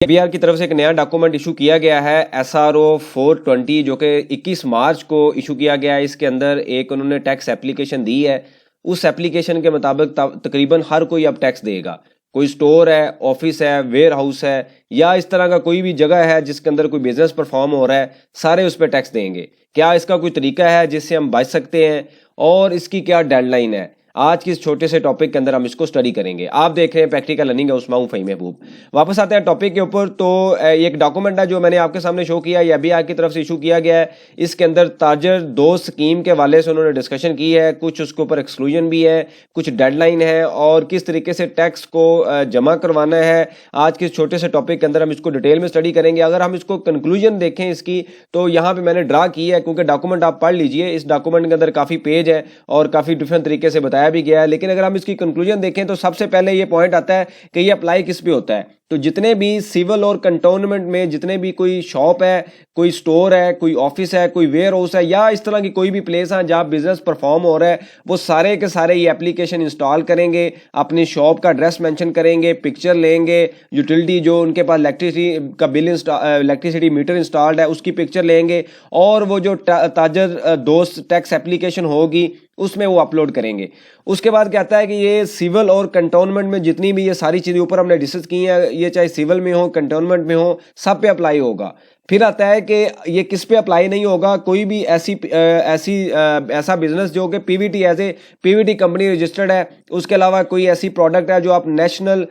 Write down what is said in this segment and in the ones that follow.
एबीआर की तरफ से एक नया डॉक्यूमेंट इशू किया गया है एसआरओ 420 जो कि 21 मार्च को इशू किया गया है। इसके अंदर एक उन्होंने टैक्स एप्लीकेशन दी है। उस एप्लीकेशन के मुताबिक तकरीबन हर कोई अब टैक्स देगा। कोई स्टोर है, ऑफिस है, वेयर हाउस है या इस तरह का कोई भी जगह है जिसके अंदर कोई बिजनेस परफॉर्म हो रहा है, सारे उस पर टैक्स देंगे। क्या इसका कोई तरीका है जिससे हम बच सकते हैं और इसकी क्या डेडलाइन है? आज की इस छोटे से टॉपिक के अंदर हम इसको स्टडी करेंगे। आप देख रहे हैं प्रैक्टिकल लर्निंग उस्मा फ़हीम महबूब। वापस आते हैं टॉपिक के ऊपर। तो एक डॉक्यूमेंट है जो मैंने आपके सामने शो किया, ये अभी की तरफ से इशू किया गया है। इसके अंदर ताजर दोस्त स्कीम के वाले से उन्होंने डिस्कशन की है, कुछ उसके ऊपर एक्सक्लूजन भी है, कुछ डेडलाइन है और किस तरीके से टैक्स को जमा करवाना है। आज के इस छोटे से टॉपिक के अंदर हम इसको डिटेल में स्टडी करेंगे। अगर हम इसको कंक्लूजन देखें इसकी, तो यहाँ पे मैंने ड्रा की है, क्योंकि डॉक्यूमेंट आप पढ़ लीजिए। इस डॉक्यूमेंट के अंदर काफ़ी पेज है और काफ़ी डिफरेंट तरीके से बताया भी गया है। लेकिन अगर हम इसकी कंक्लूजन देखें तो सबसे पहले ये पॉइंट आता है कि ये अप्लाई किस पे होता है। तो जितने भी सिविल और कंटोनमेंट में जितने भी कोई शॉप है, कोई स्टोर है, कोई ऑफिस है, कोई वेयर हाउस है या इस तरह की कोई भी प्लेस है जहाँ बिजनेस परफॉर्म हो रहा है, वो सारे के सारे ये एप्लीकेशन इंस्टॉल करेंगे, अपनी शॉप का एड्रेस मेंशन करेंगे, पिक्चर लेंगे, यूटिलिटी जो उनके पास इलेक्ट्रिसिटी का बिल इलेक्ट्रिसिटी मीटर इंस्टॉल्ड है उसकी पिक्चर लेंगे और वो जो ताजर दोस्त टैक्स एप्लीकेशन होगी उसमें वो अपलोड करेंगे। उसके बाद कहता है कि ये सिविल और कंटोनमेंट में जितनी भी ये सारी चीज़ें ऊपर हमने डिस्कस की हैं, ये चाहे सिविल में हो, कंटोनमेंट में हो, सब पे अप्लाई होगा। फिर आता है कि ये किस पे अप्लाई नहीं होगा, कोई भी ऐसा बिजनेस जो कि PVT as a PVT company registered है, उसके अलावा कोई ऐसी प्रोडक्ट है जो आप नेशनल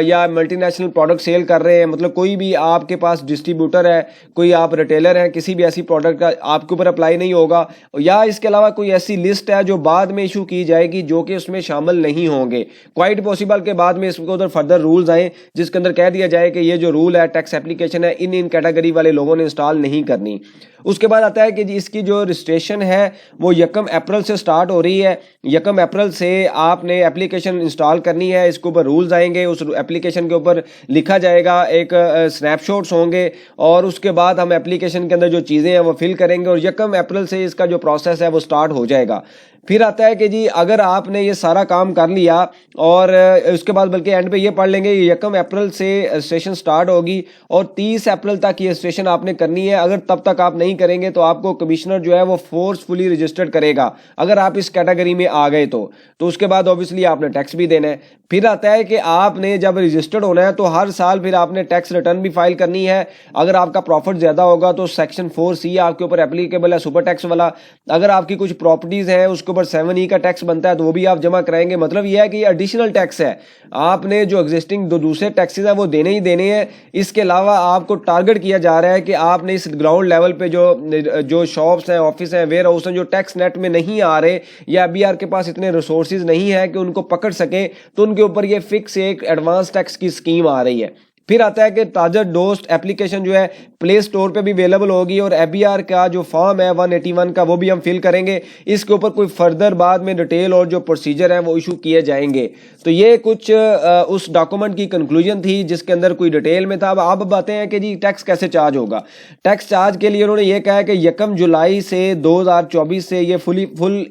या मल्टीनेशनल प्रोडक्ट सेल कर रहे हैं, मतलब कोई भी आपके पास डिस्ट्रीब्यूटर है, कोई आप रिटेलर हैं, किसी भी ऐसी प्रोडक्ट का आपके ऊपर अप्लाई नहीं होगा। या इसके अलावा कोई ऐसी लिस्ट है जो बाद में इशू की जाएगी जो कि उसमें शामिल नहीं होंगे। क्वाइट पॉसिबल के बाद में इसके उधर फर्दर रूल्स आए जिसके अंदर कह दिया जाए कि ये जो रूल है टैक्स एप्लीकेशन है इन कैटेगरी वाले लोगों ने इंस्टॉल नहीं करनी। उसके बाद आता है कि इसकी जो रजिस्ट्रेशन है वो 1 अप्रैल से स्टार्ट हो रही है। 1 अप्रैल से आपने एप्लीकेशन इंस्टॉल करनी है। इसके ऊपर रूल्स आएंगे, उस एप्लीकेशन के ऊपर लिखा जाएगा, एक स्नैपशॉट्स होंगे और उसके बाद हम एप्लीकेशन के अंदर जो चीज़ें हैं वो फिल करेंगे और 1 अप्रैल से इसका जो प्रोसेस है वो स्टार्ट हो जाएगा। फिर आता है कि जी अगर आपने ये सारा काम कर लिया और उसके बाद बल्कि एंड पे ये पढ़ लेंगे 1 अप्रैल से रजिस्ट्रेशन स्टार्ट होगी और 30 अप्रैल तक ये रजिस्ट्रेशन आपने करनी है। अगर तब तक आप नहीं करेंगे तो आपको कमिश्नर जो है वो फोर्सफुली रजिस्टर्ड करेगा अगर आप इस कैटेगरी में आ गए तो उसके बाद ऑब्वियसली आपने टैक्स भी देना है। फिर आता है कि आपने जब रजिस्टर्ड होना है तो हर साल फिर आपने टैक्स रिटर्न भी फाइल करनी है। अगर आपका प्रॉफिट ज़्यादा होगा तो सेक्शन 4C आपके ऊपर एप्लीकेबल है, सुपर टैक्स वाला। अगर आपकी कुछ प्रॉपर्टीज़ हैं उसके ऊपर 7E का टैक्स बनता है तो वो भी आप जमा कराएंगे। मतलब ये है कि ये एडिशनल टैक्स है, आपने जो एग्जिस्टिंग दूसरे टैक्सेस हैं वो देने ही देने हैं। इसके अलावा आपको टारगेट किया जा रहा है कि आपने इस ग्राउंड लेवल पे जो शॉप्स हैं, ऑफिस हैं, वेयर हाउस हैं जो टैक्स नेट में नहीं आ रहे या बीआर के पास इतने रिसोर्सेज नहीं है कि उनको पकड़ सके, तो उनके ऊपर ये फिक्स एक एडवांस टैक्स की स्कीम आ रही है। फिर आता है कि ताजर दोस्त एप्लीकेशन जो है प्ले स्टोर पे भी अवेलेबल होगी और एबीआर का जो फॉर्म है 181 का वो भी हम फिल करेंगे। इसके ऊपर कोई फर्दर बाद में डिटेल और जो प्रोसीजर है वो इशू किए जाएंगे। तो ये कुछ उस डॉक्यूमेंट की कंक्लूजन थी जिसके अंदर कोई डिटेल में था। अब आप बातें हैं कि जी टैक्स कैसे चार्ज होगा। टैक्स चार्ज के लिए उन्होंने ये कहा है कि 1 जुलाई से 2024 से ये फुल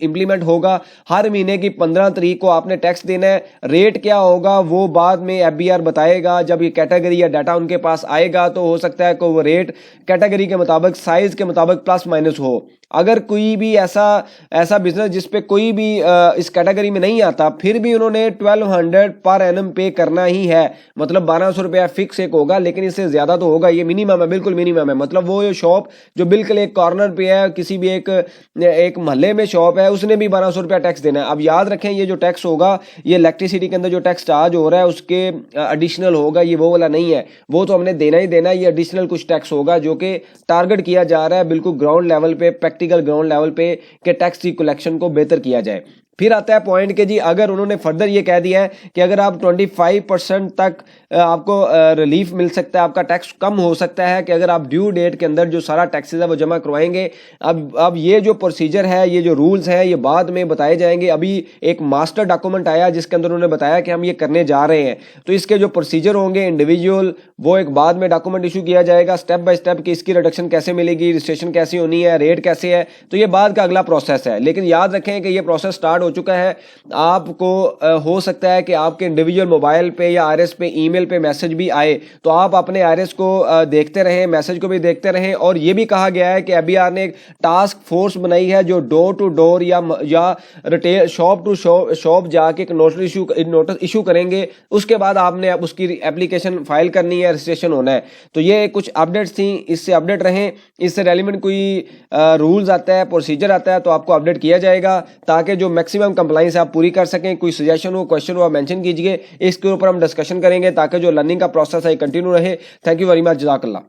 इम्प्लीमेंट होगा। हर महीने की 15 तारीख को आपने टैक्स देना है। रेट क्या होगा वो बाद में एबीआर बताएगा। जब ये कैटेगरी या डाटा उनके पास आएगा तो हो सकता है कि वो रेट कैटेगरी के मुताबिक, साइज के मुताबिक प्लस माइनस हो। अगर कोई भी ऐसा बिजनेस जिस पे कोई भी इस कैटेगरी में नहीं आता, फिर भी उन्होंने 1200 पर एनम पे करना ही है। मतलब 1200 रुपया फिक्स एक होगा, लेकिन इससे ज्यादा तो होगा। ये मिनिमम है, बिल्कुल मिनिमम है। मतलब वो शॉप जो बिल्कुल एक कॉर्नर पे है, किसी भी एक मोहल्ले में शॉप है, उसने भी 1200 रुपया टैक्स देना है। अब याद रखें ये जो टैक्स होगा, ये इलेक्ट्रिसिटी के अंदर जो टैक्स चार्ज हो रहा है उसके एडिशनल होगा, ये वो वाला नहीं है। वो तो हमने देना ही देना है। ये एडिशनल कुछ टैक्स होगा जो कि टारगेट किया जा रहा है बिल्कुल ग्राउंड लेवल पे, प्रैक्टिकल ग्राउंड लेवल पे, कि टैक्स की कलेक्शन को बेहतर किया जाए। फिर आता है पॉइंट के जी अगर उन्होंने फर्दर ये कह दिया है कि अगर आप 25% तक आपको रिलीफ मिल सकता है, आपका टैक्स कम हो सकता है कि अगर आप ड्यू डेट के अंदर जो सारा टैक्सेस है वो जमा करवाएंगे। अब ये जो प्रोसीजर है, ये जो रूल्स हैं, ये बाद में बताए जाएंगे। अभी एक मास्टर डॉक्यूमेंट आया जिसके अंदर उन्होंने बताया कि हम ये करने जा रहे हैं, तो इसके जो प्रोसीजर होंगे इंडिविजुअल, वो एक बाद में डॉक्यूमेंट इशू किया जाएगा स्टेप बाय स्टेप कि इसकी रिडक्शन कैसे मिलेगी, रजिस्ट्रेशन कैसी होनी है, रेट कैसे है। तो ये बाद का अगला प्रोसेस है। लेकिन याद रखें कि ये प्रोसेस स्टार्ट हो चुका है। आपको हो सकता है कि आपके इंडिविजुअल मोबाइल पे या आरएस पे ईमेल पे मैसेज भी आए, तो आप अपने आरएस को देखते रहें, मैसेज को भी देखते रहें। और ये भी कहा गया है कि एबीआर ने एक टास्क फोर्स बनाई है जो डोर टू डोर या रिटेल शॉप टू शॉप जाके एक नोटिस इशू करेंगे। उसके बाद आपने उसकी एप्लीकेशन फाइल करनी है, रजिस्ट्रेशन होना है। तो ये कुछ अपडेट्स थी, इससे अपडेट रहें। इससे रेलिवेंट कोई रूल्स आता है, प्रोसीजर आता है तो आपको अपडेट किया जाएगा, ताकि जो मैक्सिमम कंप्लाइंस आप पूरी कर सकें। कोई सजेशन हो, क्वेश्चन हो, आप मेंशन कीजिए, इसके ऊपर हम डिस्कशन करेंगे ताकि जो लर्निंग का प्रोसेस है कंटिन्यू रहे। थैंक यू वेरी मच, जज़ाकल्लाह।